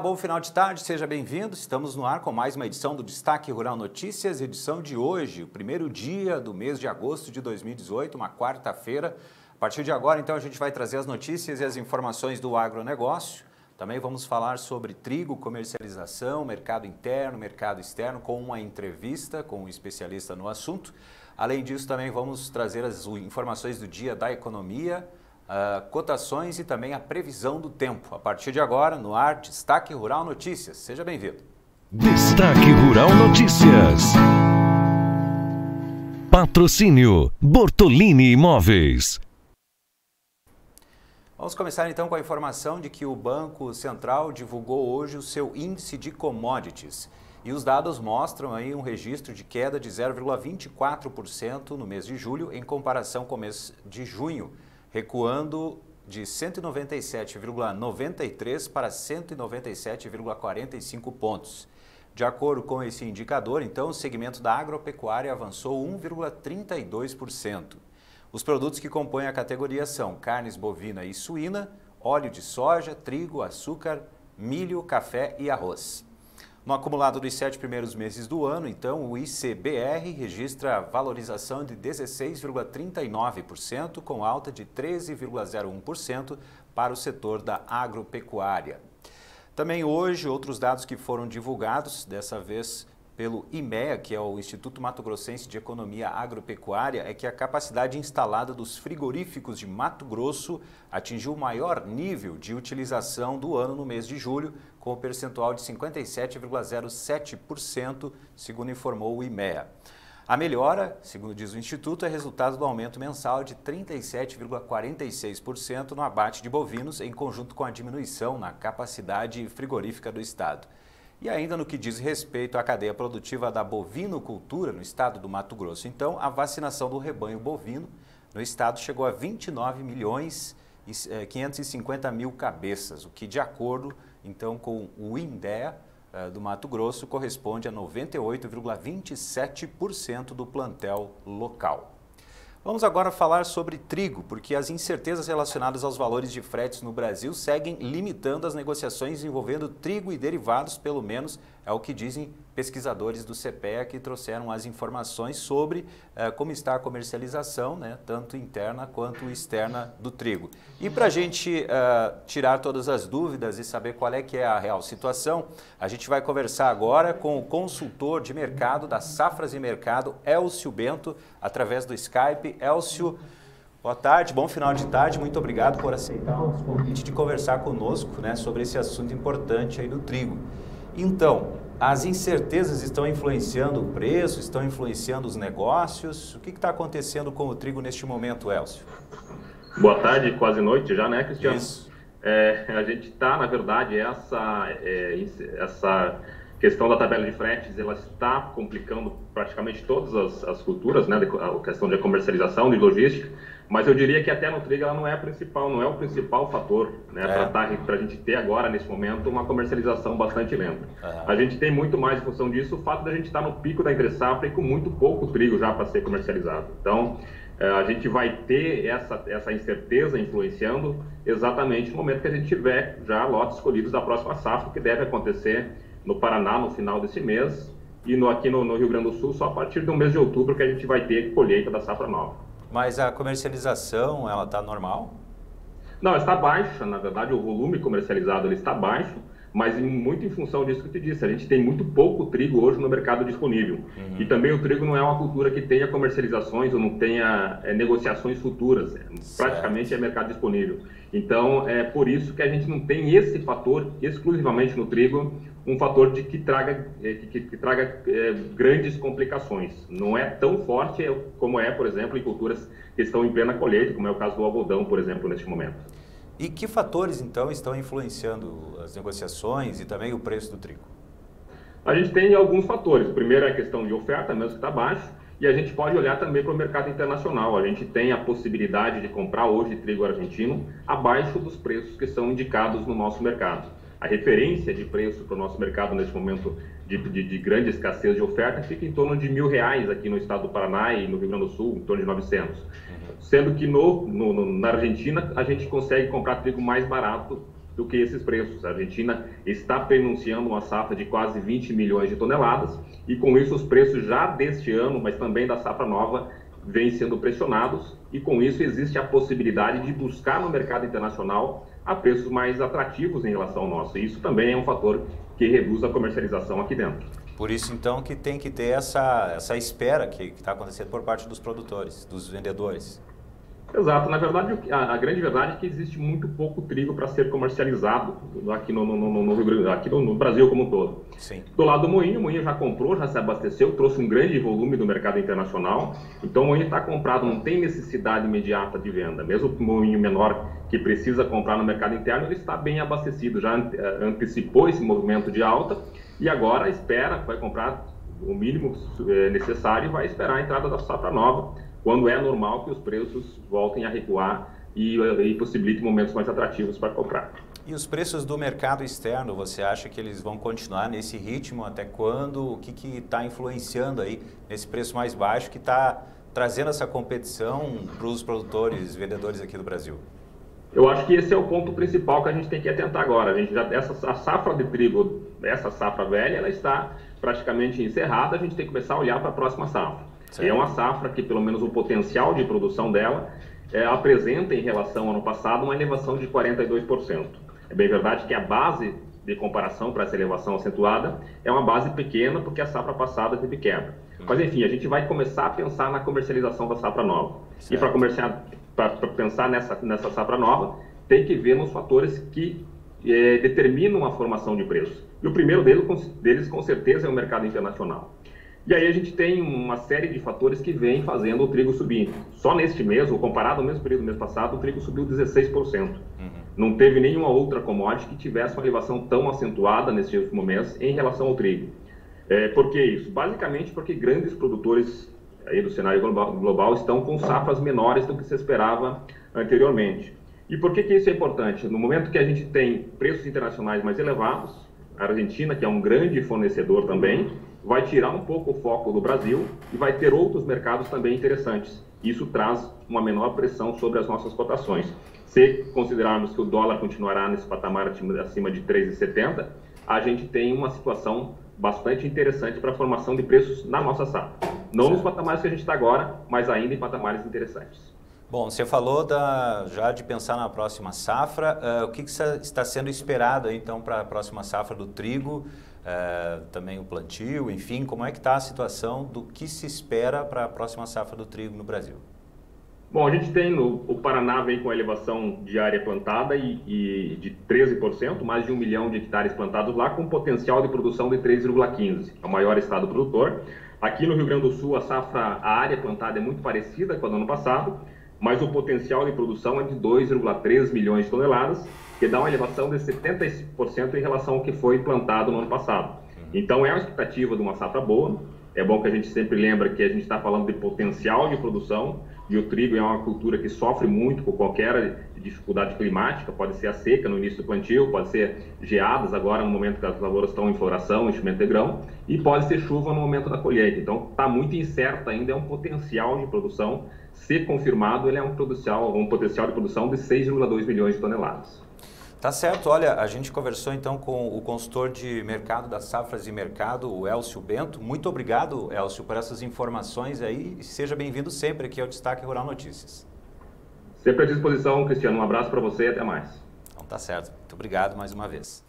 Bom final de tarde, seja bem-vindo. Estamos no ar com mais uma edição do Destaque Rural Notícias, edição de hoje, o primeiro dia do mês de agosto de 2018, uma quarta-feira. A partir de agora, então, a gente vai trazer as notícias e as informações do agronegócio. Também vamos falar sobre trigo, comercialização, mercado interno, mercado externo, com uma entrevista com um especialista no assunto. Além disso, também vamos trazer as informações do dia da economia, cotações e também a previsão do tempo. A partir de agora, no ar, Destaque Rural Notícias. Seja bem-vindo. Destaque Rural Notícias. Patrocínio Bortolini Imóveis. Vamos começar então com a informação de que o Banco Central divulgou hoje o seu índice de commodities. E os dados mostram aí um registro de queda de 0,24% no mês de julho em comparação com o mês de junho, recuando de 197,93 para 197,45 pontos. De acordo com esse indicador, então, o segmento da agropecuária avançou 1,32%. Os produtos que compõem a categoria são carnes bovina e suína, óleo de soja, trigo, açúcar, milho, café e arroz. No acumulado dos 7 primeiros meses do ano, então, o ICBR registra valorização de 16,39%, com alta de 13,01% para o setor da agropecuária. Também hoje, outros dados que foram divulgados, dessa vez pelo IMEA, que é o Instituto Mato Grossense de Economia Agropecuária, é que a capacidade instalada dos frigoríficos de Mato Grosso atingiu o maior nível de utilização do ano no mês de julho, com o percentual de 57,07%, segundo informou o IMEA. A melhora, segundo diz o Instituto, é resultado do aumento mensal de 37,46% no abate de bovinos, em conjunto com a diminuição na capacidade frigorífica do Estado. E ainda no que diz respeito à cadeia produtiva da bovinocultura no estado do Mato Grosso, então, a vacinação do rebanho bovino no estado chegou a 29.550.000 cabeças, o que, de acordo então com o INDEA do Mato Grosso, corresponde a 98,27% do plantel local. Vamos agora falar sobre trigo, porque as incertezas relacionadas aos valores de fretes no Brasil seguem limitando as negociações envolvendo trigo e derivados, pelo menos é o que dizem pesquisadores do CPEA que trouxeram as informações sobre como está a comercialização, né, tanto interna quanto externa do trigo. E para a gente tirar todas as dúvidas e saber qual é que é a real situação, a gente vai conversar agora com o consultor de mercado da Safras e Mercado, Elcio Bento, através do Skype. Elcio, boa tarde, bom final de tarde, muito obrigado por aceitar o convite de conversar conosco, né, sobre esse assunto importante aí do trigo. Então, as incertezas estão influenciando o preço, estão influenciando os negócios? O que está acontecendo com o trigo neste momento, Elcio? Boa tarde, quase noite já, né, Cristiano? Isso. A gente está, na verdade, essa questão da tabela de fretes, ela está complicando praticamente todas as culturas, né, a questão de comercialização, de logística, mas eu diria que até no trigo ela não é o principal fator, né, para a gente ter agora, nesse momento, uma comercialização bastante lenta. A gente tem muito mais em função disso o fato da gente estar no pico da entre-safra e com muito pouco trigo já para ser comercializado. Então, a gente vai ter essa incerteza influenciando exatamente no momento que a gente tiver já lotes escolhidos da próxima safra, que deve acontecer no Paraná no final desse mês e aqui no Rio Grande do Sul só a partir do mês de outubro que a gente vai ter colheita da safra nova. Mas a comercialização, ela está normal? Não, está baixa, na verdade o volume comercializado ele está baixo, mas muito em função disso que eu te disse, a gente tem muito pouco trigo hoje no mercado disponível. E também o trigo não é uma cultura que tenha comercializações ou não tenha negociações futuras, praticamente é mercado disponível. Então, é por isso que a gente não tem esse fator exclusivamente no trigo, um fator que traga grandes complicações. Não é tão forte como é, por exemplo, em culturas que estão em plena colheita, como é o caso do algodão, por exemplo, neste momento. E que fatores, então, estão influenciando as negociações e também o preço do trigo? A gente tem alguns fatores. O primeiro é a questão de oferta, mesmo que está baixo, e a gente pode olhar também para o mercado internacional. A gente tem a possibilidade de comprar hoje trigo argentino abaixo dos preços que são indicados no nosso mercado. A referência de preço para o nosso mercado nesse momento de grande escassez de oferta fica em torno de R$1.000 aqui no estado do Paraná e no Rio Grande do Sul, em torno de 900. Sendo que na Argentina a gente consegue comprar trigo mais barato do que esses preços. A Argentina está pronunciando uma safra de quase 20 milhões de toneladas e com isso os preços já deste ano, mas também da safra nova, vêm sendo pressionados e com isso existe a possibilidade de buscar no mercado internacional a preços mais atrativos em relação ao nosso. E isso também é um fator que reduz a comercialização aqui dentro. Por isso, então, que tem que ter essa espera que está acontecendo por parte dos produtores, dos vendedores. Exato. Na verdade, a grande verdade é que existe muito pouco trigo para ser comercializado aqui no Brasil como um todo. Sim. Do lado do moinho, o moinho já comprou, já se abasteceu, trouxe um grande volume do mercado internacional. Então, o moinho está comprado, não tem necessidade imediata de venda. Mesmo o moinho menor que precisa comprar no mercado interno, ele está bem abastecido, já antecipou esse movimento de alta e agora espera, vai comprar o mínimo necessário e vai esperar a entrada da safra nova, quando é normal que os preços voltem a recuar e possibilitem momentos mais atrativos para comprar. E os preços do mercado externo, você acha que eles vão continuar nesse ritmo até quando? O que está influenciando aí nesse preço mais baixo que está trazendo essa competição para os produtores, vendedores aqui do Brasil? Eu acho que esse é o ponto principal que a gente tem que atentar agora. A safra de trigo, essa safra velha, ela está praticamente encerrada, a gente tem que começar a olhar para a próxima safra. Certo. É uma safra que, pelo menos o potencial de produção dela, apresenta em relação ao ano passado uma elevação de 42%. É bem verdade que a base de comparação para essa elevação acentuada é uma base pequena, porque a safra passada teve quebra. Mas enfim, a gente vai começar a pensar na comercialização da safra nova. Certo. E para pensar nessa safra nova, tem que ver nos fatores que determinam a formação de preços. E o primeiro deles, com certeza, é o mercado internacional. E aí a gente tem uma série de fatores que vêm fazendo o trigo subir. Só neste mês, ou comparado ao mesmo período do mês passado, o trigo subiu 16%. Não teve nenhuma outra commodity que tivesse uma elevação tão acentuada neste último mês em relação ao trigo. Por que isso? Basicamente porque grandes produtores aí do cenário global estão com safras menores do que se esperava anteriormente. E por que isso é importante? No momento que a gente tem preços internacionais mais elevados, a Argentina, que é um grande fornecedor também, vai tirar um pouco o foco do Brasil e vai ter outros mercados também interessantes. Isso traz uma menor pressão sobre as nossas cotações. Se considerarmos que o dólar continuará nesse patamar acima de 3,70, a gente tem uma situação bastante interessante para a formação de preços na nossa safra. Não nos patamares que a gente está agora, mas ainda em patamares interessantes. Bom, você falou já de pensar na próxima safra. O que está sendo esperado aí, então, para a próxima safra do trigo? Também o plantio, enfim, como é que está a situação do que se espera para a próxima safra do trigo no Brasil? Bom, a gente tem o Paraná vem com a elevação de área plantada e de 13%, mais de 1 milhão de hectares plantados lá, com potencial de produção de 3,15%, é o maior estado produtor. Aqui no Rio Grande do Sul, a área plantada é muito parecida com a do ano passado, mas o potencial de produção é de 2,3 milhões de toneladas, que dá uma elevação de 70% em relação ao que foi plantado no ano passado. Então é uma expectativa de uma safra boa. É bom que a gente sempre lembra que a gente está falando de potencial de produção, e o trigo é uma cultura que sofre muito com qualquer dificuldade climática, pode ser a seca no início do plantio, pode ser geadas agora no momento que as lavouras estão em floração, enchimento de grão, e pode ser chuva no momento da colheita. Então está muito incerto ainda, é um potencial de produção. Se confirmado, ele é um potencial de produção de 6,2 milhões de toneladas. Tá certo. Olha, a gente conversou então com o consultor de mercado das safras e mercado, o Elcio Bento. Muito obrigado, Elcio, por essas informações aí e seja bem-vindo sempre aqui ao Destaque Rural Notícias. Sempre à disposição, Cristiano. Um abraço para você e até mais. Então tá certo. Muito obrigado mais uma vez.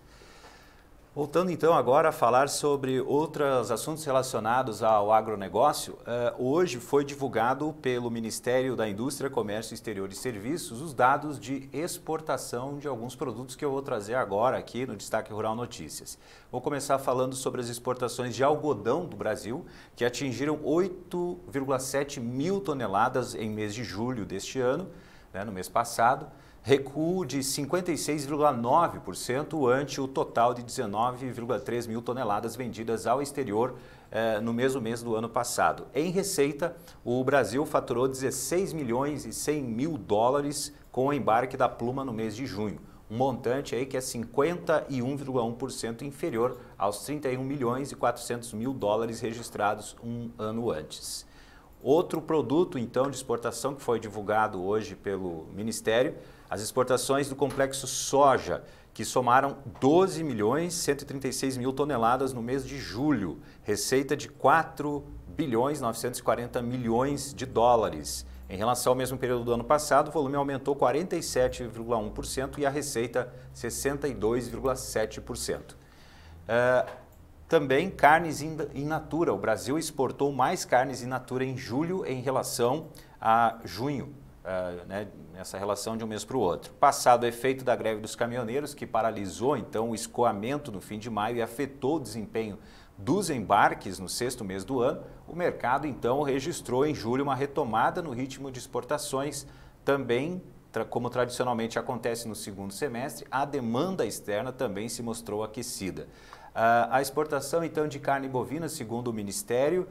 Voltando então agora a falar sobre outros assuntos relacionados ao agronegócio, hoje foi divulgado pelo Ministério da Indústria, Comércio Exterior e Serviços os dados de exportação de alguns produtos que eu vou trazer agora aqui no Destaque Rural Notícias. Vou começar falando sobre as exportações de algodão do Brasil, que atingiram 8,7 mil toneladas em mês de julho deste ano, no mês passado. Recuo de 56,9% ante o total de 19,3 mil toneladas vendidas ao exterior no mesmo mês do ano passado. Em receita, o Brasil faturou 16 milhões e 100 mil dólares com o embarque da pluma no mês de junho. Um montante aí que é 51,1% inferior aos 31 milhões e 400 mil dólares registrados um ano antes. Outro produto, então, de exportação que foi divulgado hoje pelo Ministério, as exportações do complexo soja, que somaram 12 milhões 136 mil toneladas no mês de julho, receita de 4 bilhões 940 milhões de dólares. Em relação ao mesmo período do ano passado, o volume aumentou 47,1% e a receita 62,7%. Também carnes in natura. O Brasil exportou mais carnes in natura em julho em relação a junho, nessa relação de um mês para o outro. Passado o efeito da greve dos caminhoneiros, que paralisou então o escoamento no fim de maio e afetou o desempenho dos embarques no sexto mês do ano, o mercado então registrou em julho uma retomada no ritmo de exportações. Também, como tradicionalmente acontece no segundo semestre, a demanda externa também se mostrou aquecida. A exportação então de carne bovina, segundo o Ministério,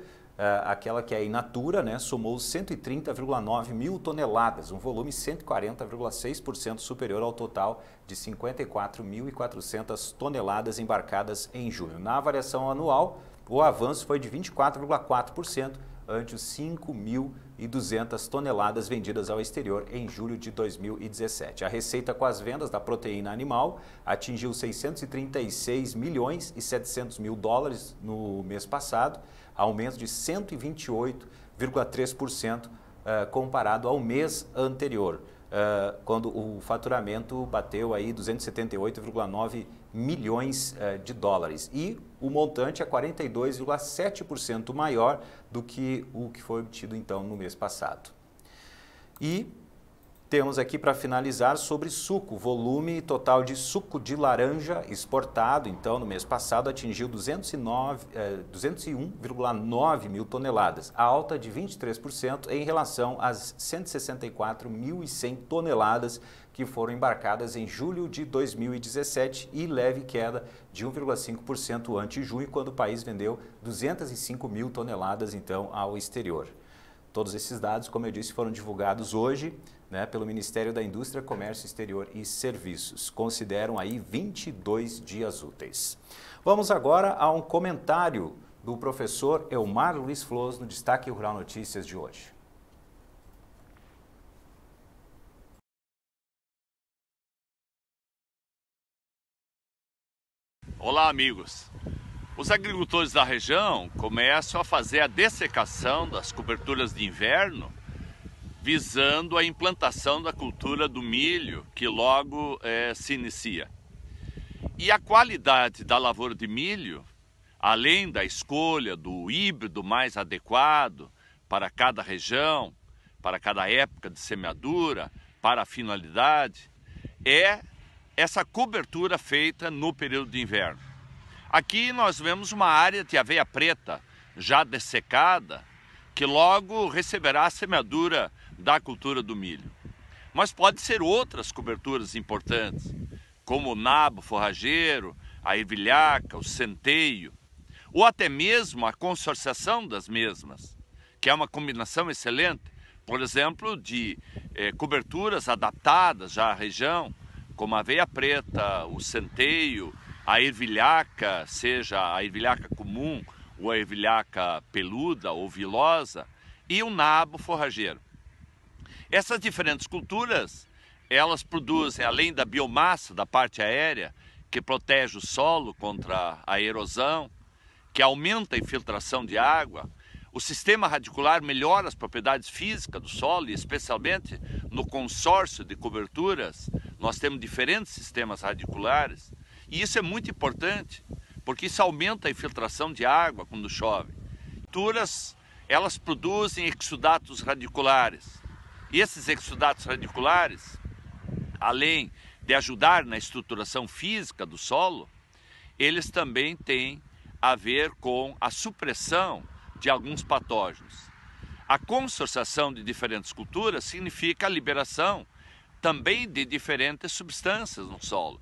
aquela que é in natura, somou 130,9 mil toneladas, um volume 140,6% superior ao total de 54.400 toneladas embarcadas em julho. Na variação anual, o avanço foi de 24,4%, ante os 5.200 toneladas vendidas ao exterior em julho de 2017. A receita com as vendas da proteína animal atingiu 636 milhões e 700 mil dólares no mês passado, aumento de 128,3% comparado ao mês anterior, quando o faturamento bateu aí 278,9 milhões de dólares. E o montante é 42,7% maior do que o que foi obtido então no mês passado. E temos aqui para finalizar sobre suco. O volume total de suco de laranja exportado, então, no mês passado, atingiu 201,9 mil toneladas, alta de 23% em relação às 164.100 toneladas que foram embarcadas em julho de 2017 e leve queda de 1,5% ante junho, quando o país vendeu 205 mil toneladas, então, ao exterior. Todos esses dados, como eu disse, foram divulgados hoje, pelo Ministério da Indústria, Comércio Exterior e Serviços. Consideram aí 22 dias úteis. Vamos agora a um comentário do professor Elmar Luiz Flores no Destaque Rural Notícias de hoje. Olá, amigos. Os agricultores da região começam a fazer a dessecação das coberturas de inverno, visando a implantação da cultura do milho, que logo se inicia. E a qualidade da lavoura de milho, além da escolha do híbrido mais adequado para cada região, para cada época de semeadura, para a finalidade, é essa cobertura feita no período de inverno. Aqui nós vemos uma área de aveia preta já dessecada, que logo receberá a semeadura da cultura do milho. Mas pode ser outras coberturas importantes, como o nabo forrageiro, a ervilhaca, o centeio, ou até mesmo a consorciação das mesmas, que é uma combinação excelente, por exemplo, de coberturas adaptadas já à região, como a aveia preta, o centeio, a ervilhaca, seja a ervilhaca comum ou a ervilhaca peluda ou vilosa, e o nabo forrageiro. Essas diferentes culturas, elas produzem, além da biomassa da parte aérea, que protege o solo contra a erosão, que aumenta a infiltração de água, o sistema radicular melhora as propriedades físicas do solo, e especialmente no consórcio de coberturas, nós temos diferentes sistemas radiculares, e isso é muito importante, porque isso aumenta a infiltração de água quando chove. Culturas, elas produzem exudatos radiculares, e esses exudatos radiculares, além de ajudar na estruturação física do solo, eles também têm a ver com a supressão de alguns patógenos. A consorciação de diferentes culturas significa a liberação também de diferentes substâncias no solo.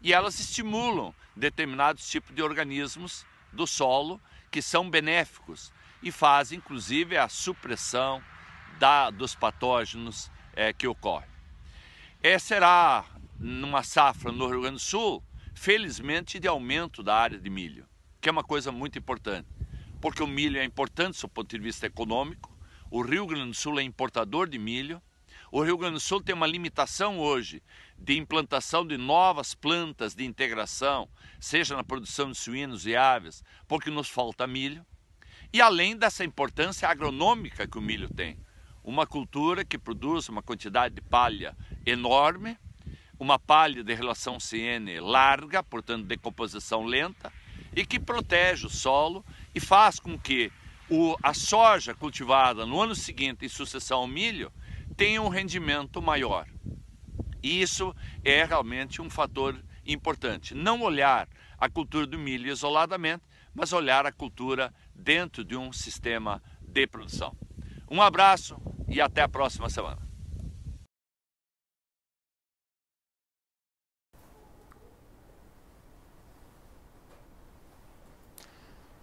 E elas estimulam determinados tipos de organismos do solo que são benéficos e fazem, inclusive, a supressão dos patógenos que ocorrem. Será numa safra no Rio Grande do Sul, felizmente, de aumento da área de milho, que é uma coisa muito importante, porque o milho é importante do ponto de vista econômico, o Rio Grande do Sul é importador de milho, O Rio Grande do Sul tem uma limitação hoje de implantação de novas plantas de integração, seja na produção de suínos e aves, porque nos falta milho. E além dessa importância agronômica que o milho tem, uma cultura que produz uma quantidade de palha enorme, uma palha de relação CN larga, portanto decomposição lenta, e que protege o solo e faz com que a soja cultivada no ano seguinte em sucessão ao milho tenha um rendimento maior. E isso é realmente um fator importante. Não olhar a cultura do milho isoladamente, mas olhar a cultura dentro de um sistema de produção. Um abraço e até a próxima semana.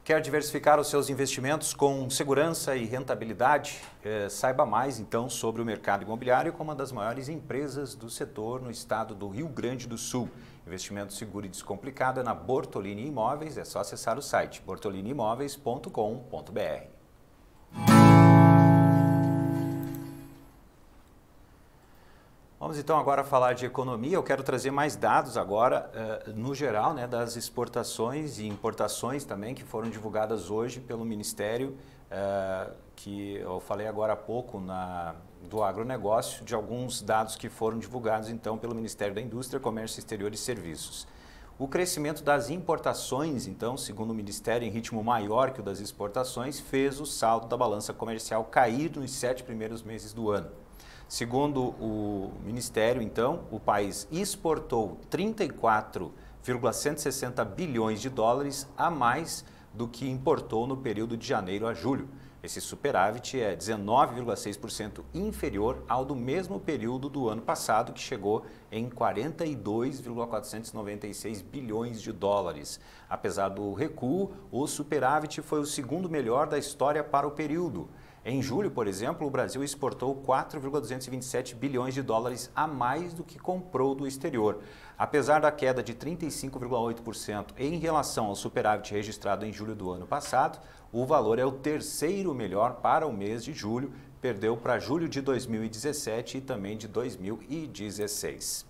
Quer diversificar os seus investimentos com segurança e rentabilidade? Saiba mais então sobre o mercado imobiliário com uma das maiores empresas do setor no estado do Rio Grande do Sul. Investimento seguro e descomplicado é na Bortolini Imóveis, é só acessar o site bortoliniimóveis.com.br. Vamos então agora falar de economia. Eu quero trazer mais dados agora, no geral, né, das exportações e importações também que foram divulgadas hoje pelo Ministério, que eu falei agora há pouco do agronegócio, de alguns dados que foram divulgados então pelo Ministério da Indústria, Comércio Exterior e Serviços. O crescimento das importações, então, segundo o Ministério, em ritmo maior que o das exportações, fez o saldo da balança comercial cair nos 7 primeiros meses do ano. Segundo o Ministério, então, o país exportou 34,160 bilhões de dólares a mais do que importou no período de janeiro a julho. Esse superávit é 19,6% inferior ao do mesmo período do ano passado, que chegou em 42,496 bilhões de dólares. Apesar do recuo, o superávit foi o segundo melhor da história para o período. Em julho, por exemplo, o Brasil exportou 4,227 bilhões de dólares a mais do que comprou do exterior. Apesar da queda de 35,8% em relação ao superávit registrado em julho do ano passado, o valor é o terceiro melhor para o mês de julho, perdeu para julho de 2017 e também de 2016.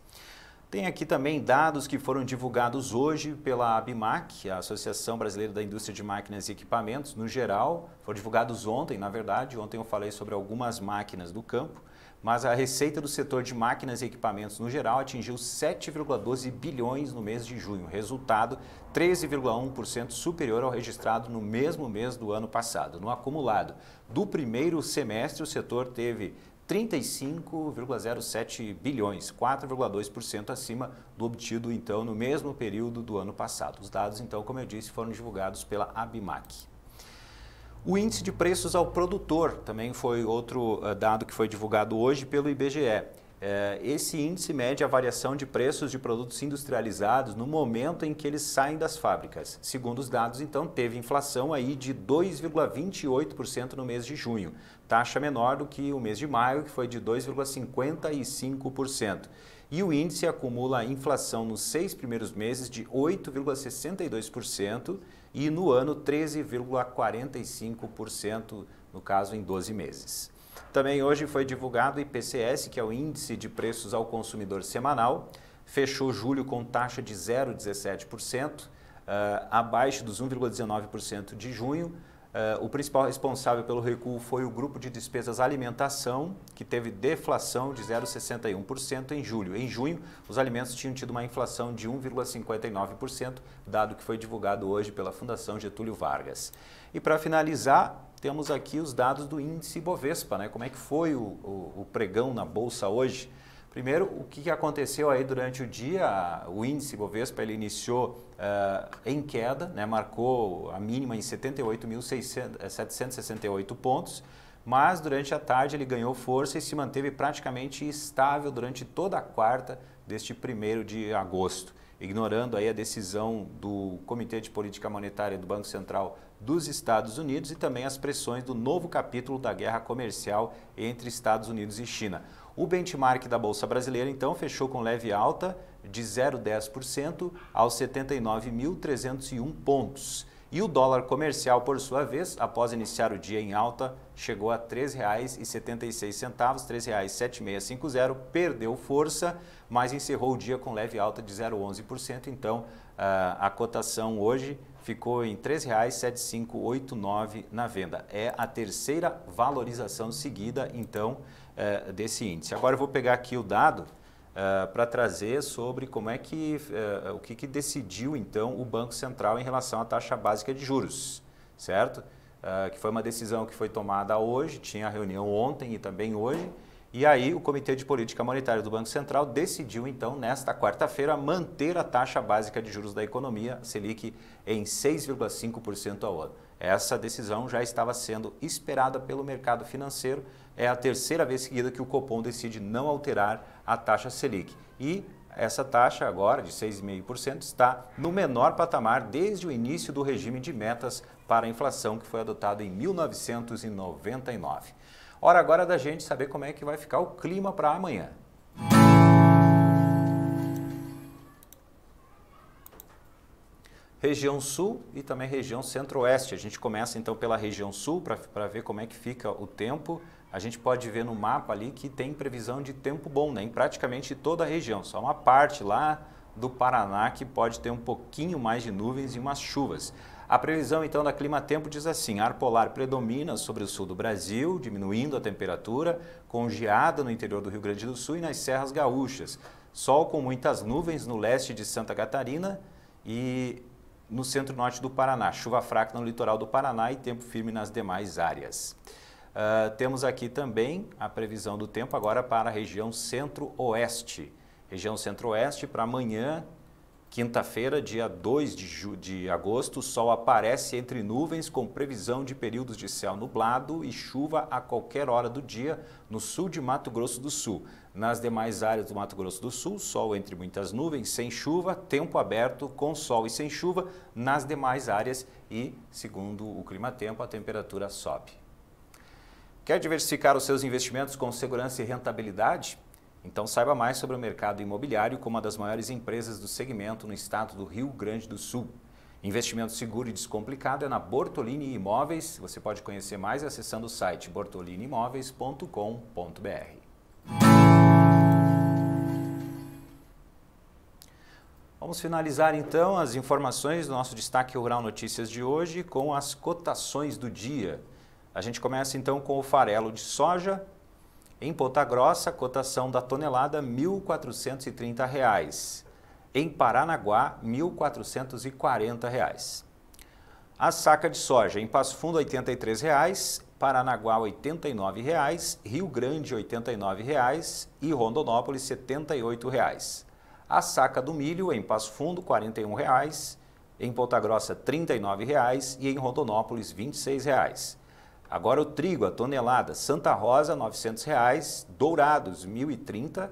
Tem aqui também dados que foram divulgados hoje pela ABMAQ, a Associação Brasileira da Indústria de Máquinas e Equipamentos, no geral, foram divulgados ontem, na verdade, ontem eu falei sobre algumas máquinas do campo, mas a receita do setor de máquinas e equipamentos no geral atingiu 7,12 bilhões no mês de junho, resultado 13,1% superior ao registrado no mesmo mês do ano passado. No acumulado do primeiro semestre, o setor teve 35,07 bilhões, 4,2% acima do obtido, então, no mesmo período do ano passado. Os dados, então, como eu disse, foram divulgados pela ABMAQ. O índice de preços ao produtor também foi outro dado que foi divulgado hoje pelo IBGE. Esse índice mede a variação de preços de produtos industrializados no momento em que eles saem das fábricas. Segundo os dados, então, teve inflação aí de 2,28% no mês de junho, taxa menor do que o mês de maio, que foi de 2,55%. E o índice acumula a inflação nos 6 primeiros meses de 8,62% e no ano 13,45%, no caso em 12 meses. Também hoje foi divulgado o IPCS, que é o Índice de Preços ao Consumidor Semanal, fechou julho com taxa de 0,17%, abaixo dos 1,19% de junho. O principal responsável pelo recuo foi o grupo de despesas alimentação, que teve deflação de 0,61% em julho. Em junho, os alimentos tinham tido uma inflação de 1,59%, dado que foi divulgado hoje pela Fundação Getúlio Vargas. E para finalizar, temos aqui os dados do índice Bovespa, né? Como é que foi o pregão na Bolsa hoje? Primeiro, o que aconteceu aí durante o dia? O índice Bovespa ele iniciou em queda, né? Marcou a mínima em 78.768 pontos, mas durante a tarde ele ganhou força e se manteve praticamente estável durante toda a quarta deste 1º de agosto, ignorando aí a decisão do Comitê de Política Monetária do Banco Central dos Estados Unidos e também as pressões do novo capítulo da guerra comercial entre Estados Unidos e China. O benchmark da Bolsa Brasileira, então, fechou com leve alta de 0,10% aos 79.301 pontos. E o dólar comercial, por sua vez, após iniciar o dia em alta, chegou a R$ 3,76, R$ 3,7650, perdeu força, mas encerrou o dia com leve alta de 0,11%. Então, a cotação hoje ficou em R$ 3,7589 na venda. É a terceira valorização seguida, então, desse índice. Agora eu vou pegar aqui o dado para trazer sobre como é que, o que decidiu, então, o Banco Central em relação à taxa básica de juros, certo? Que foi uma decisão que foi tomada hoje, tinha reunião ontem e também hoje, e aí o Comitê de Política Monetária do Banco Central decidiu, então, nesta quarta-feira, manter a taxa básica de juros da economia, Selic, em 6,5% ao ano. Essa decisão já estava sendo esperada pelo mercado financeiro. É a terceira vez seguida que o Copom decide não alterar a taxa Selic. E essa taxa agora, de 6,5%, está no menor patamar desde o início do regime de metas para a inflação, que foi adotado em 1999. Hora agora da gente saber como é que vai ficar o clima para amanhã. Região Sul e também região Centro-Oeste. A gente começa então pela região Sul para ver como é que fica o tempo. A gente pode ver no mapa ali que tem previsão de tempo bom, né, em praticamente toda a região. Só uma parte lá do Paraná que pode ter um pouquinho mais de nuvens e umas chuvas. A previsão então da Climatempo diz assim: ar polar predomina sobre o sul do Brasil, diminuindo a temperatura, com geada no interior do Rio Grande do Sul e nas serras gaúchas. Sol com muitas nuvens no leste de Santa Catarina e no centro-norte do Paraná. Chuva fraca no litoral do Paraná e tempo firme nas demais áreas. Temos aqui também a previsão do tempo agora para a região Centro-Oeste. Região Centro-Oeste para amanhã, quinta-feira, dia 2 de agosto, o sol aparece entre nuvens com previsão de períodos de céu nublado e chuva a qualquer hora do dia no sul de Mato Grosso do Sul. Nas demais áreas do Mato Grosso do Sul, sol entre muitas nuvens, sem chuva, tempo aberto com sol e sem chuva nas demais áreas e, segundo o Climatempo, a temperatura sobe. Quer diversificar os seus investimentos com segurança e rentabilidade? Então saiba mais sobre o mercado imobiliário com uma das maiores empresas do segmento no estado do Rio Grande do Sul. Investimento seguro e descomplicado é na Bortolini Imóveis. Você pode conhecer mais acessando o site bortoliniimoveis.com.br. Vamos finalizar então as informações do nosso Destaque Rural Notícias de hoje com as cotações do dia. A gente começa então com o farelo de soja. Em Ponta Grossa, cotação da tonelada R$ 1.430. Em Paranaguá, R$ 1.440. A saca de soja em Passo Fundo, R$ 83,00, Paranaguá, R$ 89,00, Rio Grande, R$ 89,00 e Rondonópolis, R$ 78,00. A saca do milho em Passo Fundo, R$ 41,00, em Ponta Grossa, R$ 39,00 e em Rondonópolis, R$ 26,00. Agora o trigo, a tonelada, Santa Rosa, R$ 900, Dourados, R$ 1.030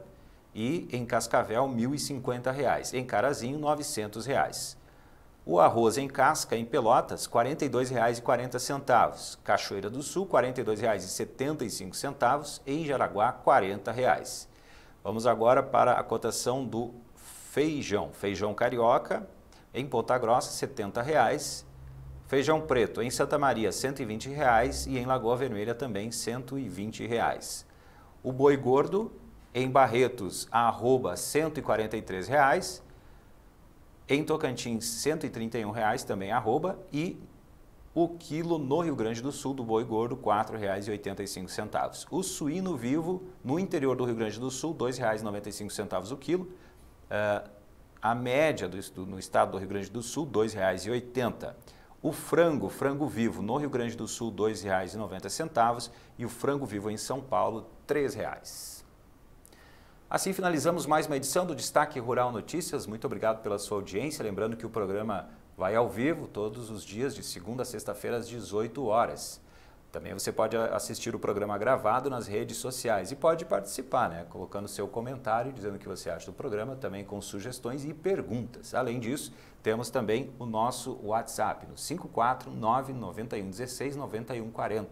e em Cascavel, R$ 1.050, em Carazinho, R$ 900. O arroz em casca, em Pelotas, R$ 42,40, Cachoeira do Sul, R$ 42,75, em Jaraguá, R$ 40,00. Vamos agora para a cotação do feijão. Feijão carioca, em Ponta Grossa, R$ 70,00. Feijão preto em Santa Maria, R$ 120,00 e em Lagoa Vermelha também R$ 120,00. O boi gordo em Barretos, arroba R$ 143,00. Em Tocantins, R$ 131,00 também arroba. E o quilo no Rio Grande do Sul do boi gordo, R$ 4,85. O suíno vivo no interior do Rio Grande do Sul, R$ 2,95 o quilo. A média no estado do Rio Grande do Sul, R$ 2,80. O frango vivo no Rio Grande do Sul, R$ 2,90 e o frango vivo em São Paulo, R$ 3,00. Assim finalizamos mais uma edição do Destaque Rural Notícias. Muito obrigado pela sua audiência. Lembrando que o programa vai ao vivo todos os dias, de segunda a sexta-feira, às 18 horas. Também você pode assistir o programa gravado nas redes sociais e pode participar, né? Colocando seu comentário, dizendo o que você acha do programa, também com sugestões e perguntas. Além disso, temos também o nosso WhatsApp no 54991169140.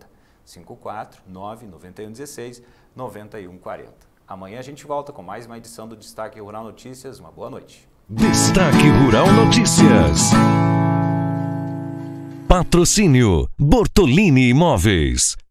54991169140. Amanhã a gente volta com mais uma edição do Destaque Rural Notícias. Uma boa noite. Destaque Rural Notícias. Patrocínio Bortolini Imóveis.